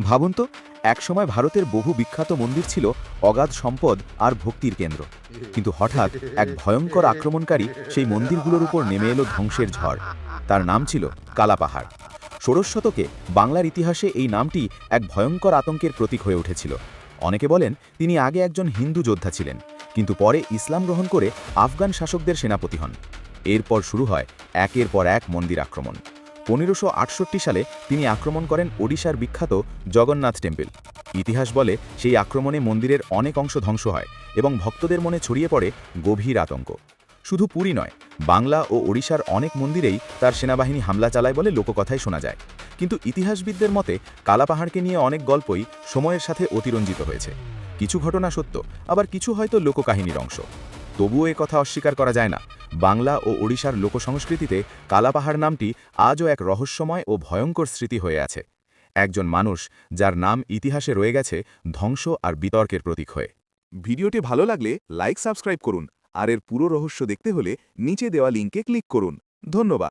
ভাবুন তো, একসময় ভারতের বহু বিখ্যাত মন্দির ছিল অগাধ সম্পদ আর ভক্তির কেন্দ্র। কিন্তু হঠাৎ এক ভয়ঙ্কর আক্রমণকারী সেই মন্দিরগুলোর উপর নেমে এলো ধ্বংসের ঝড়। তার নাম ছিল কালাপাহাড়। ষোড়শ শতকে বাংলার ইতিহাসে এই নামটি এক ভয়ঙ্কর আতঙ্কের প্রতীক হয়ে উঠেছিল। অনেকে বলেন তিনি আগে একজন হিন্দু যোদ্ধা ছিলেন, কিন্তু পরে ইসলাম গ্রহণ করে আফগান শাসকদের সেনাপতি হন। এরপর শুরু হয় একের পর এক মন্দির আক্রমণ। 1568 সালে তিনি আক্রমণ করেন ওড়িশার বিখ্যাত জগন্নাথ টেম্পল। ইতিহাস বলে সেই আক্রমণে মন্দিরের অনেক অংশ ধ্বংস হয় এবং ভক্তদের মনে ছড়িয়ে পড়ে গভীর আতঙ্ক। শুধু পুরী নয়, বাংলা ও ওড়িশার অনেক মন্দিরেই তার সেনাবাহিনী হামলা চালায় বলে লোককথায় শোনা যায়। কিন্তু ইতিহাসবিদদের মতে কালাপাহাড়কে নিয়ে অনেক গল্পই সময়ের সাথে অতিরঞ্জিত হয়েছে। কিছু ঘটনা সত্য, আবার কিছু হয়তো লোককাহিনীর অংশ। তবুও এ কথা অস্বীকার করা যায় না, বাংলা ও ওড়িশার লোকসংস্কৃতিতে কালাপাহাড় নামটি আজও এক রহস্যময় ও ভয়ঙ্কর স্মৃতি হয়ে আছে। একজন মানুষ যার নাম ইতিহাসে রয়ে গেছে ধ্বংস আর বিতর্কের প্রতীক হয়ে। ভিডিওটি ভালো লাগলে লাইক সাবস্ক্রাইব করুন আর এর পুরো রহস্য দেখতে হলে নিচে দেওয়া লিঙ্কে ক্লিক করুন। ধন্যবাদ।